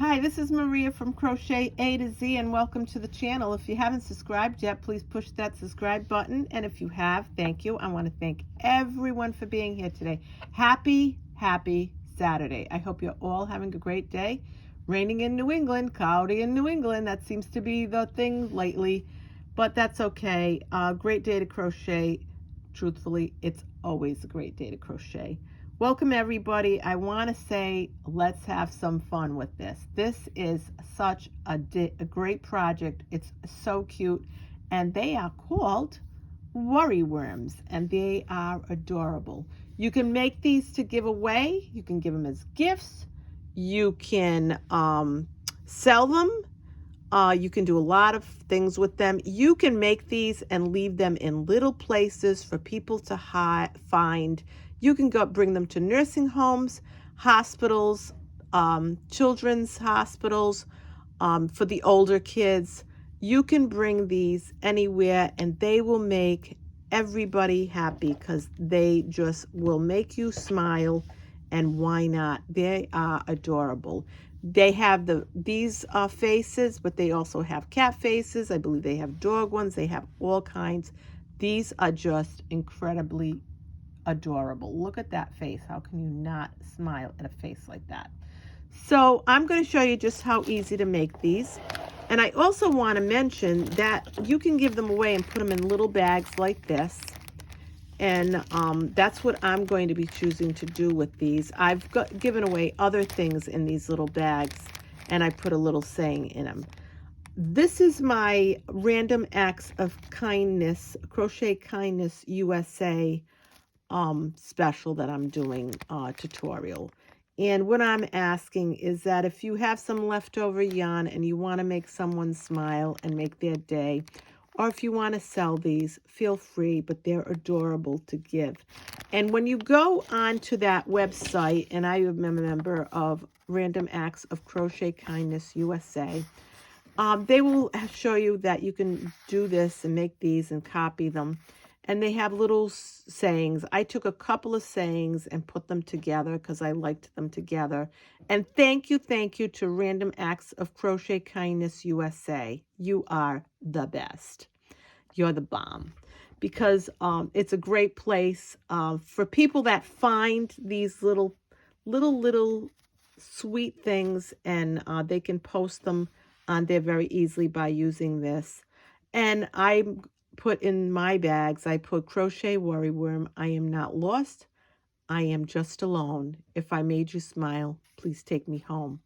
Hi, this is Maria from Crochet A to Z, and welcome to the channel. If you haven't subscribed yet, please push that subscribe button. And if you have, thank you. I want to thank everyone for being here today. Happy Saturday. I hope you're all having a great day. Raining in New England, cloudy in New England. That seems to be the thing lately, but that's okay. Great day to crochet. Truthfully, it's always a great day to crochet. Welcome everybody. I want to say let's have some fun with this. This is such a great project. It's so cute, and they are called worry worms, and they are adorable. You can make these to give away. You can give them as gifts. You can sell them. You can do a lot of things with them. You can make these and leave them in little places for people to find. You can go bring them to nursing homes, hospitals, children's hospitals, for the older kids. You can bring these anywhere and they will make everybody happy because they just will make you smile. And why not? They are adorable. They have these faces, but they also have cat faces. I believe they have dog ones. They have all kinds. These are just incredibly adorable. Look at that face. How can you not smile at a face like that? So I'm going to show you just how easy to make these. And I also want to mention that you can give them away and put them in little bags like this. And that's what I'm going to be choosing to do with these. I've given away other things in these little bags, and I put a little saying in them. This is my Random Acts of Kindness, Crochet Kindness USA special that I'm doing tutorial. And what I'm asking is that if you have some leftover yarn and you want to make someone smile and make their day, or if you want to sell these, feel free, but they're adorable to give. And when you go onto that website, and I am a member of Random Acts of Crochet Kindness USA, they will show you that you can do this and make these and copy them. And they have little sayings. I took a couple of sayings and put them together because I liked them together. And thank you to Random Acts of Crochet Kindness USA. You are the best. You're the bomb. Because it's a great place for people that find these little sweet things, and they can post them on there very easily by using this. And I put in my bags, I put Crochet Worry Worm. I am not lost. I am just alone. If I made you smile, please take me home.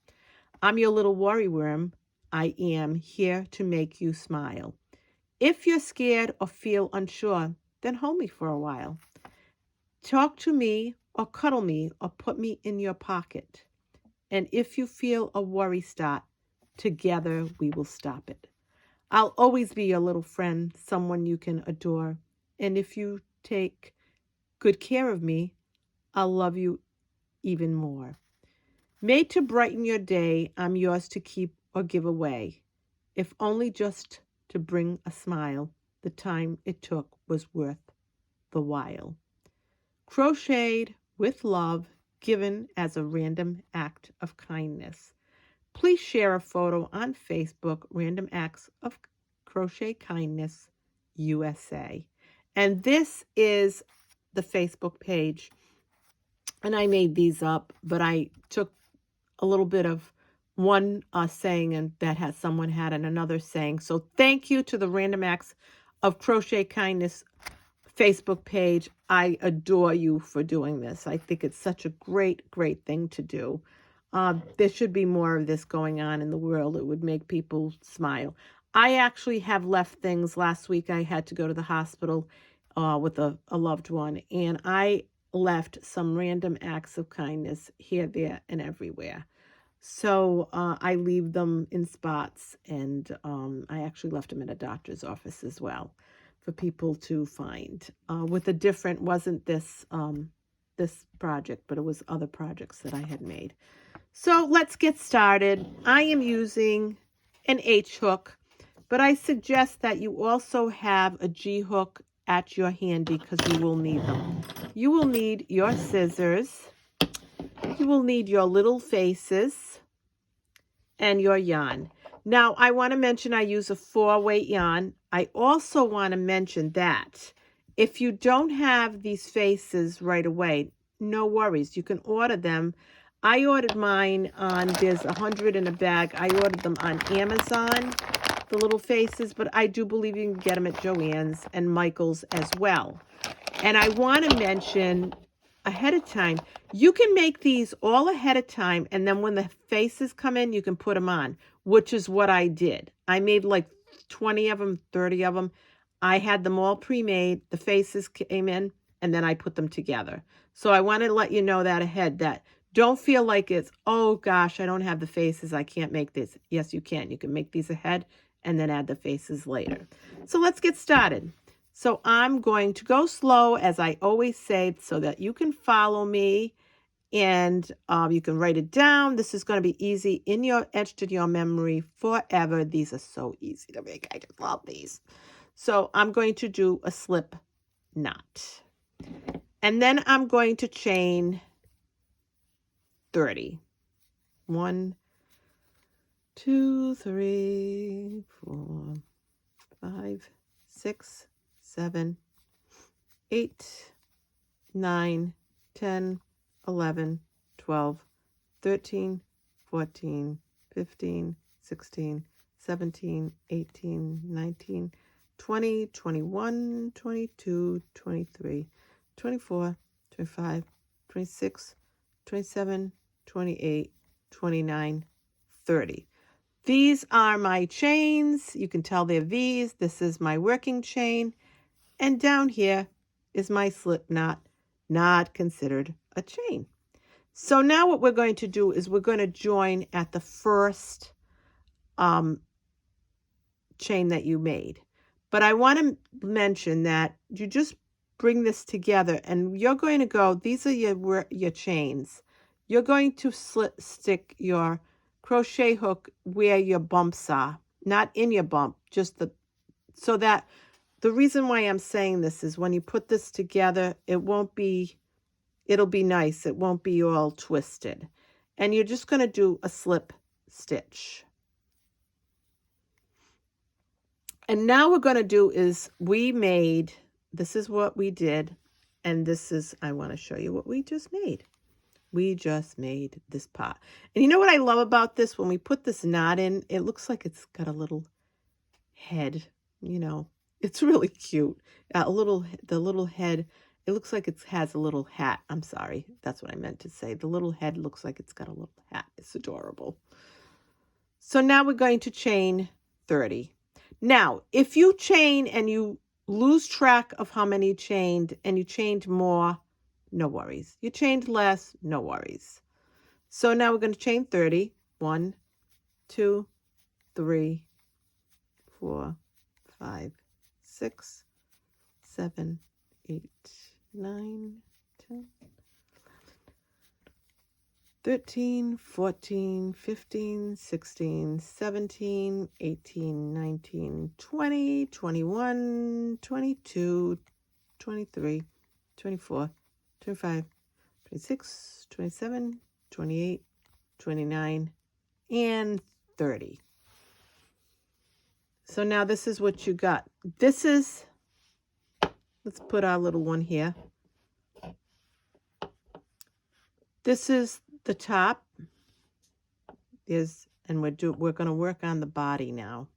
I'm your little worry worm. I am here to make you smile. If you're scared or feel unsure, then hold me for a while. Talk to me or cuddle me or put me in your pocket. And if you feel a worry start, together we will stop it. I'll always be your little friend, someone you can adore. And if you take good care of me, I'll love you even more. Made to brighten your day, I'm yours to keep or give away. If only just to bring a smile, the time it took was worth the while. Crocheted with love, given as a random act of kindness. Please share a photo on Facebook, Random Acts of Crochet Kindness USA. And this is the Facebook page. And I made these up, but I took a little bit of one saying and that someone had and another saying. So thank you to the Random Acts of Crochet Kindness Facebook page. I adore you for doing this. I think it's such a great thing to do. There should be more of this going on in the world. It would make people smile. I actually have left things. Last week I had to go to the hospital with a loved one, and I left some random acts of kindness here, there, and everywhere. So I leave them in spots, and I actually left them in a doctor's office as well for people to find. With a different, wasn't this this project, but it was other projects that I had made. So let's get started. I am using an H hook, but I suggest that you also have a G hook at your handy because you will need them. You will need your scissors. You will need your little faces. and your yarn. Now, I want to mention I use a 4-weight yarn. I also want to mention that if you don't have these faces right away, no worries. You can order them. I ordered mine on, there's 100 in a bag. I ordered them on Amazon, the little faces, but I do believe you can get them at Joann's and Michael's as well. And I want to mention ahead of time, you can make these all ahead of time, and then when the faces come in, you can put them on, which is what I did. I made like 20 of them, 30 of them. I had them all pre-made. The faces came in, and then I put them together. So I want to let you know that ahead, that don't feel like it's, oh gosh, I don't have the faces, I can't make this. Yes, you can. You can make these ahead and then add the faces later. So let's get started. So I'm going to go slow, as I always say, so that you can follow me, and you can write it down. This is going to be easy, etched in your memory forever. These are so easy to make. I just love these. So I'm going to do a slip knot. And then I'm going to chain 30. 1, 2, 3, 4, 5, 6, 7, 8, 9, 10, 11, 12, 13, 14, 15, 16, 17, 18, 19, 20, 21, 22, 23, 24, 25, 26, 27, 28, 29, 30. These are my chains. You can tell they're V's. This is my working chain. And down here is my slip knot, not considered a chain. So now what we're going to do is we're going to join at the first chain that you made. But I want to mention that you just bring this together, and you're going to go, these are your chains. You're going to stick your crochet hook where your bumps are, not in your bump, just so that the reason why I'm saying this is when you put this together, it'll be nice. It won't be all twisted. And you're just going to do a slip stitch. And now we're going to do is this is what we did. And I want to show you what we just made. We just made this pot. And you know what I love about this? When we put this knot in, it looks like it's got a little head, It's really cute. The little head, it looks like it has a little hat. I'm sorry. That's what I meant to say. The little head looks like it's got a little hat. It's adorable. So now we're going to chain 30. Now, if you chain and you lose track of how many you chained and you chained more, no worries. You chained less, no worries. So now we're going to chain 30. 1, 2, 3, 4, 5, 6, 7, 8, 9, 10, 13, 14, 15, 16, 17, 18, 19, 20, 21, 22, 23, 24, 25, 26, 27, 28, 29, and 30. So now this is what you got. Let's put our little one here. This is the top. And we're going to work on the body now.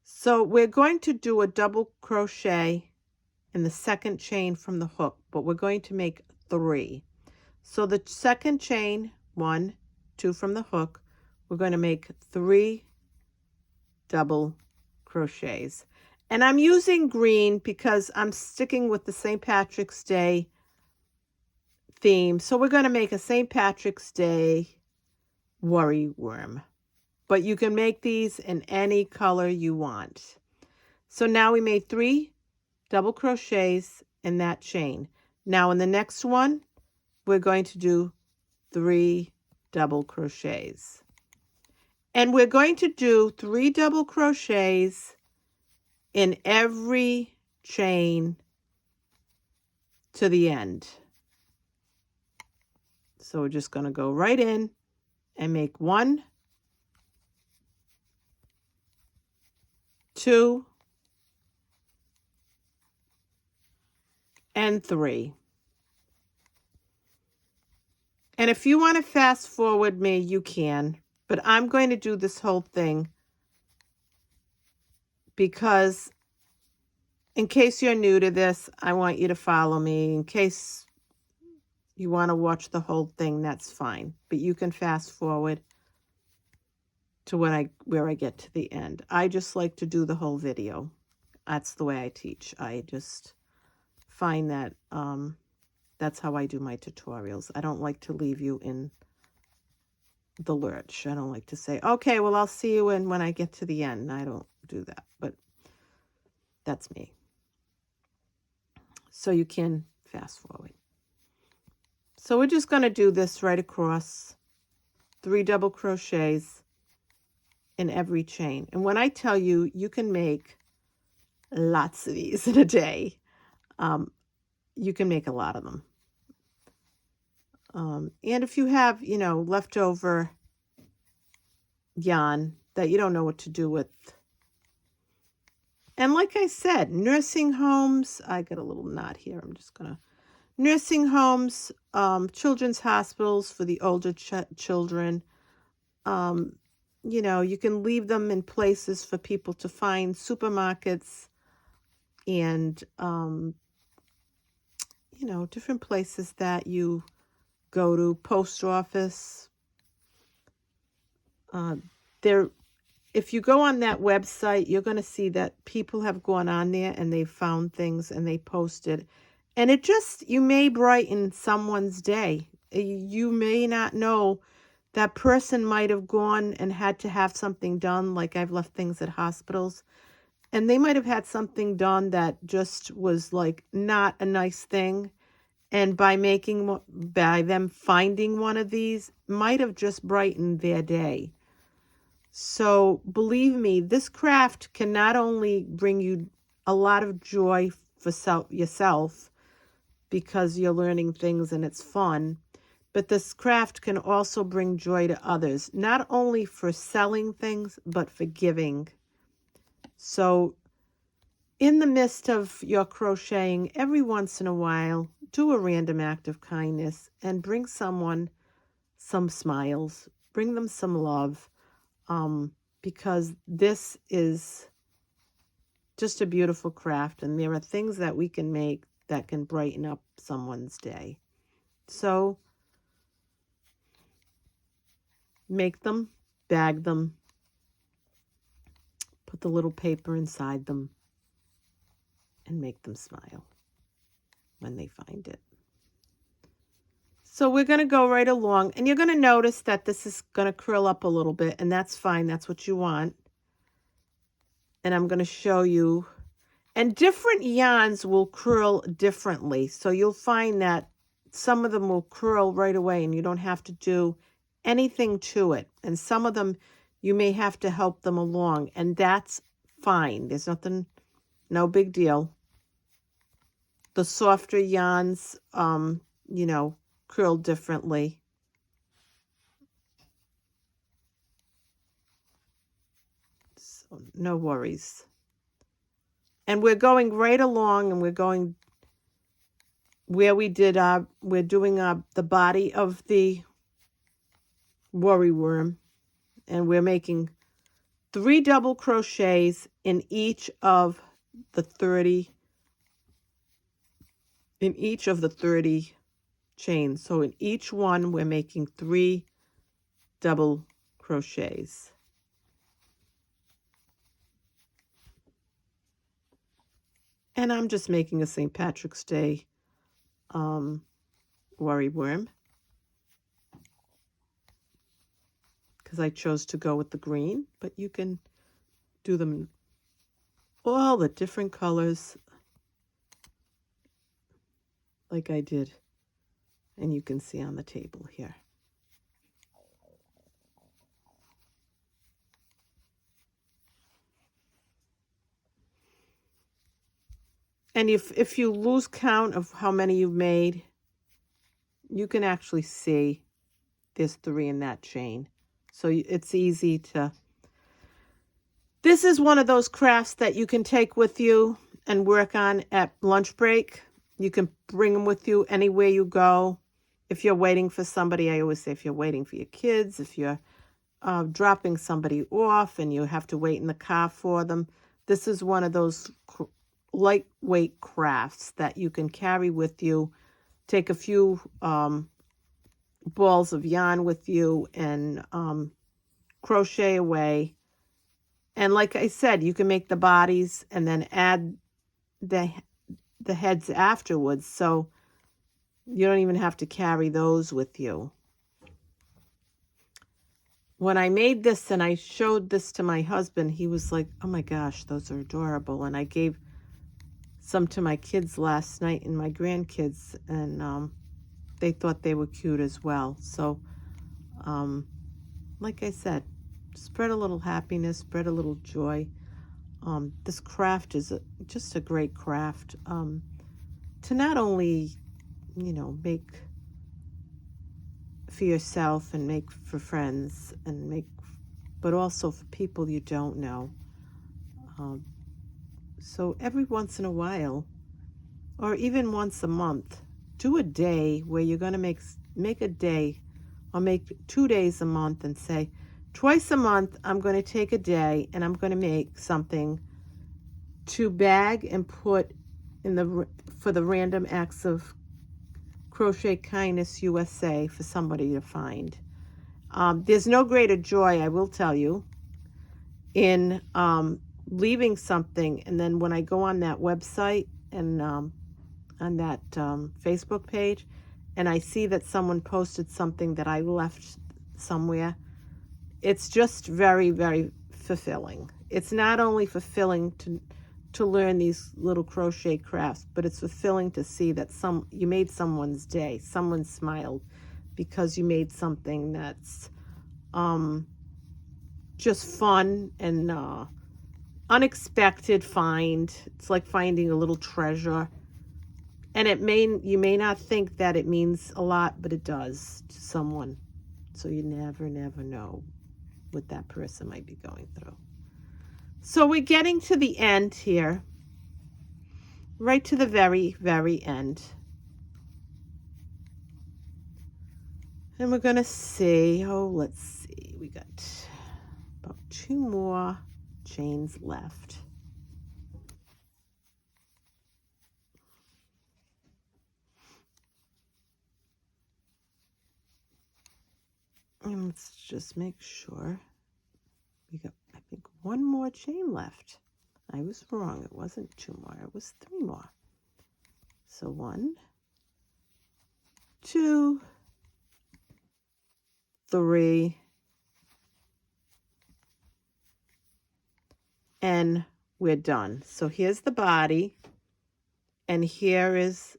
So we're going to do a double crochet in the second chain from the hook, but we're going to make 3. So the second chain, 1, 2 from the hook, we're going to make 3 double crochets. And I'm using green because I'm sticking with the St. Patrick's Day theme. So we're going to make a St. Patrick's Day worry worm. But you can make these in any color you want. So now we made 3 double crochets in that chain. Now in the next one, we're going to do 3 double crochets. And we're going to do 3 double crochets in every chain to the end. So we're just going to go right in and make 1, 2, and 3. And if you want to fast forward me, you can, but I'm going to do this whole thing because in case you're new to this, I want you to follow me. In case you want to watch the whole thing, that's fine, but you can fast forward to where I get to the end. I just like to do the whole video. That's the way I teach. I just find that that's how I do my tutorials. I don't like to leave you in the lurch. I don't like to say, okay, well, I'll see you when I get to the end. I don't do that, but that's me. So you can fast forward. So we're just going to do this right across, 3 double crochets in every chain. And when I tell you, you can make lots of these in a day. You can make a lot of them. And if you have, leftover yarn that you don't know what to do with. And like I said, nursing homes, I got a little knot here. I'm just going to, nursing homes, children's hospitals for the older children. You can leave them in places for people to find, supermarkets and, different places that you go to, post office. If you go on that website, you're going to see that people have gone on there and they found things and they posted. And you may brighten someone's day. You may not know that person might have gone and had to have something done, like I've left things at hospitals. And they might have had something done that just was like not a nice thing. And by them finding one of these might have just brightened their day. So believe me, this craft can not only bring you a lot of joy for yourself because you're learning things and it's fun, but this craft can also bring joy to others, not only for selling things, but for giving. So in the midst of your crocheting, every once in a while, do a random act of kindness and bring someone some smiles, bring them some love. Because this is just a beautiful craft, and there are things that we can make that can brighten up someone's day. So make them, bag them, put the little paper inside them, and make them smile when they find it. So we're going to go right along, and you're going to notice that this is going to curl up a little bit, and that's fine. That's what you want. And I'm going to show you. And different yarns will curl differently. So you'll find that some of them will curl right away, and you don't have to do anything to it. And some of them, you may have to help them along, and that's fine. There's nothing, no big deal. The softer yarns, curl differently. So no worries. And we're going right along, and we're going where we're doing the body of the worry worm, and we're making 3 double crochets in each of the 30 chains. So in each one, we're making 3 double crochets. And I'm just making a St. Patrick's Day worry worm because I chose to go with the green, but you can do them all the different colors like I did, and you can see on the table here. And if you lose count of how many you've made, you can actually see there's 3 in that chain. So it's easy to... This is one of those crafts that you can take with you and work on at lunch break. You can bring them with you anywhere you go. If you're waiting for somebody, I always say if you're waiting for your kids, if you're dropping somebody off and you have to wait in the car for them, this is one of those lightweight crafts that you can carry with you. Take a few balls of yarn with you and crochet away. And like I said, you can make the bodies and then add the heads afterwards. So you don't even have to carry those with you. When I made this and I showed this to my husband, he was like, oh my gosh, those are adorable. And I gave some to my kids last night and my grandkids, and they thought they were cute as well. So, like I said, spread a little happiness, spread a little joy. This craft is just a great craft to not only, make for yourself and make for friends and but also for people you don't know. So every once in a while, or even once a month, do a day where you're going to make a day, or make 2 days a month, and say, twice a month, I'm going to take a day and I'm going to make something to bag and put in for the Random Acts of Crochet Kindness USA for somebody to find. There's no greater joy, I will tell you, in leaving something, and then when I go on that website and on that Facebook page, and I see that someone posted something that I left somewhere, it's just very, very fulfilling. It's not only fulfilling to learn these little crochet crafts, but it's fulfilling to see that you made someone's day. Someone smiled because you made something that's just fun and unexpected find. It's like finding a little treasure. And you may not think that it means a lot, but it does to someone. So you never know what that person might be going through. So we're getting to the end here. Right to the very, very end. And we're going to see, let's see. We got about 2 more chains left. And let's just make sure. We got, I think, 1 more chain left. I was wrong. It wasn't 2 more. It was 3 more. So 1, 2, 3, and we're done. So here's the body, and here is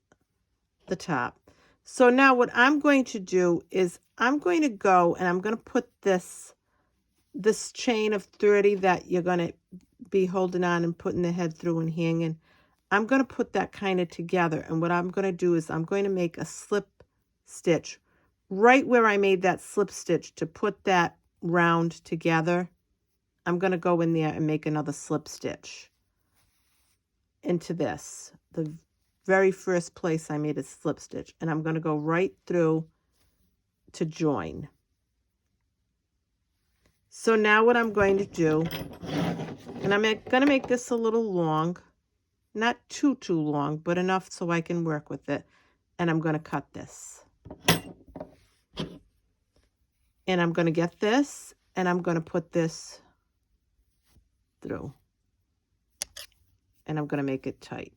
the top. So now what I'm going to do is I'm going to go and I'm going to put this chain of 30 that you're going to be holding on and putting the head through and hanging. I'm going to put that kind of together, and what I'm going to do is I'm going to make a slip stitch right where I made that slip stitch to put that round together. I'm going to go in there and make another slip stitch into this, the very first place I made a slip stitch, and I'm going to go right through to join. So now what I'm going to do, and I'm going to make this a little long, not too long, but enough so I can work with it, and I'm going to cut this. And I'm going to get this, and I'm going to put this through, and I'm going to make it tight.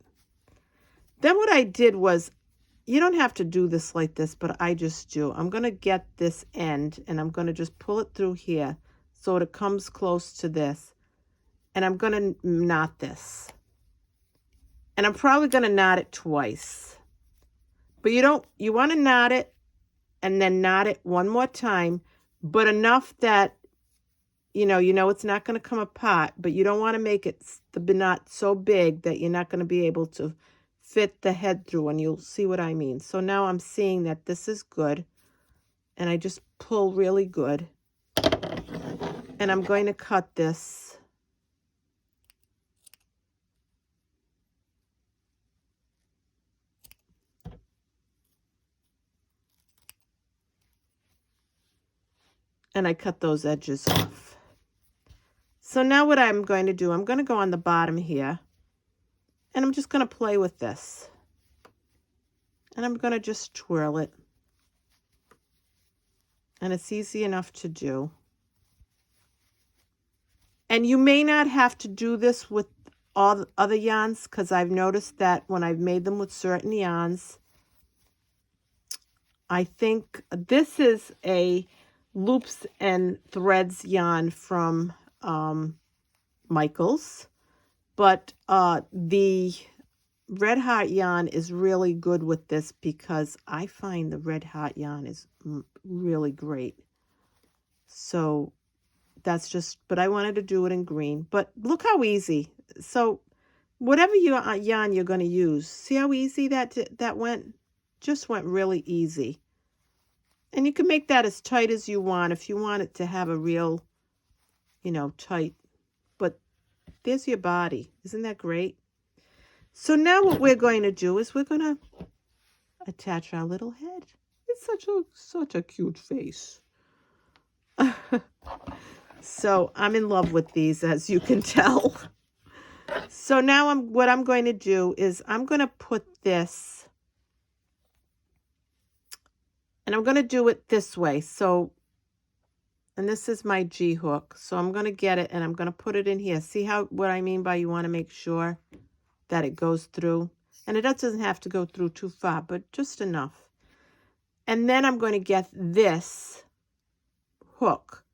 Then what I did was, you don't have to do this like this, but I just do. I'm going to get this end, and I'm going to just pull it through here so it comes close to this, and I'm going to knot this. And I'm probably going to knot it twice. But you want to knot it and then knot it one more time, but enough that, you know it's not going to come apart, but you don't want to make it the knot so big that you're not going to be able to fit the head through, and you'll see what I mean. So now I'm seeing that this is good. and I just pull really good. And I'm going to cut this. And I cut those edges off. So now what I'm going to do, I'm going to go on the bottom here, and I'm just going to play with this. And I'm going to just twirl it. And it's easy enough to do. And you may not have to do this with all the other yarns, because I've noticed that when I've made them with certain yarns, I think this is a Loops and Threads yarn from Michaels, but the Red Heart yarn is really good with this, because I find the Red Heart yarn is really great. So that's just, but I wanted to do it in green. But look how easy. So whatever yarn you're going to use, see how easy that went? Just went really easy. And you can make that as tight as you want if you want it to have a real, tight. But there's your body. Isn't that great? So now what we're going to do is we're going to attach our little head. It's such a cute face. So I'm in love with these, as you can tell. So now what I'm going to do is I'm going to put this, and I'm going to do it this way. So, and this is my G hook. So I'm going to get it and I'm going to put it in here. See what I mean by you want to make sure that it goes through. And it doesn't have to go through too far, but just enough. And then I'm going to get this hook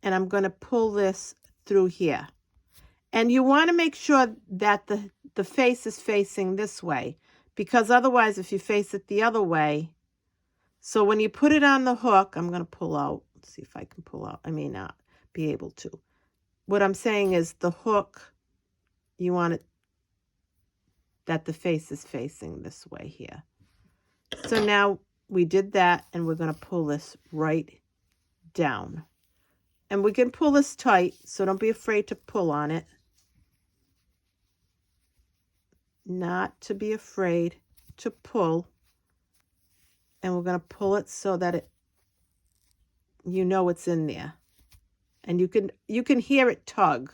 and I'm going to pull this through here. And you want to make sure that the face is facing this way, because otherwise if you face it the other way, so when you put it on the hook, I'm going to pull out. Let's see if I can pull out. I may not be able to. What I'm saying is the hook, you want it that the face is facing this way here. So now we did that, and we're going to pull this right down. And we can pull this tight, so don't be afraid to pull on it. Not to be afraid to pull. And we're going to pull it so that it's in there. And you can hear it tug.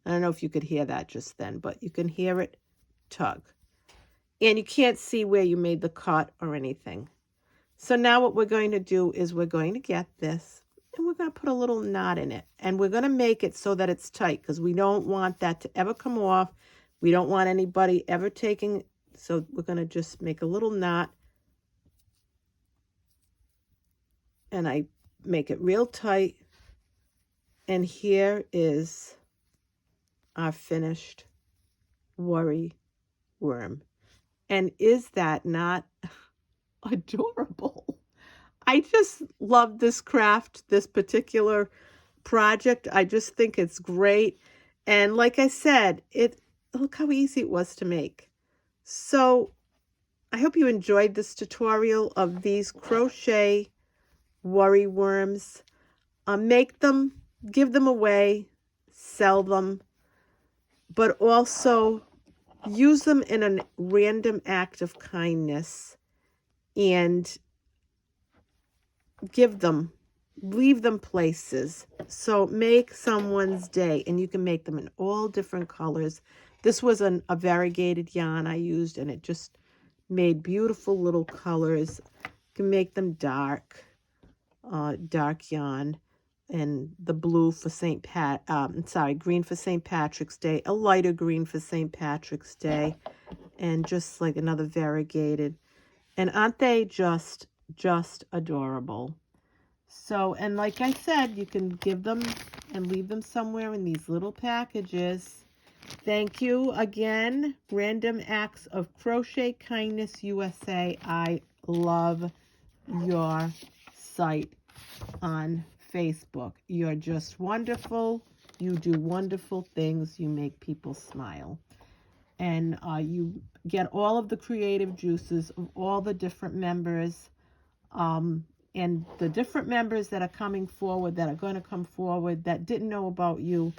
I don't know if you could hear that just then, but you can hear it tug. And you can't see where you made the cut or anything. So now what we're going to do is we're going to get this, and we're going to put a little knot in it. And we're going to make it so that it's tight, because we don't want that to ever come off. We don't want anybody ever taking, so we're going to just make a little knot. And I make it real tight. And here is our finished worry worm. And is that not adorable? I just love this craft, this particular project. I just think it's great. And like I said, look how easy it was to make. So I hope you enjoyed this tutorial of these crochet worry worms. Make them, give them away, sell them, but also use them in a random act of kindness and leave them places. So make someone's day, and you can make them in all different colors. This was a variegated yarn I used, and it just made beautiful little colors. You can make them dark yarn, and the blue for green for St. Patrick's Day, a lighter green for St. Patrick's Day, and just like another variegated. And aren't they just adorable? So, and like I said, you can give them and leave them somewhere in these little packages. Thank you again, Random Acts of Crochet Kindness USA. I love your site on Facebook. You're just wonderful. You do wonderful things. You make people smile. And you get all of the creative juices of all the different members. and the different members that are coming forward, that are going to come forward, that didn't know about you,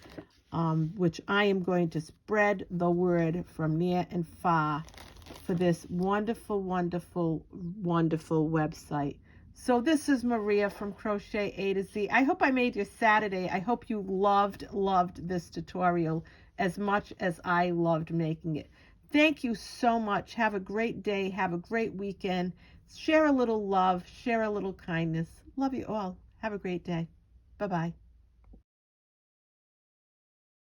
which I am going to spread the word from near and far for this wonderful, wonderful, wonderful website. So this is Maria from Crochet A to Z. I hope I made your Saturday. I hope you loved this tutorial as much as I loved making it. Thank you so much. Have a great day. Have a great weekend. Share a little love. Share a little kindness. Love you all. Have a great day. Bye-bye.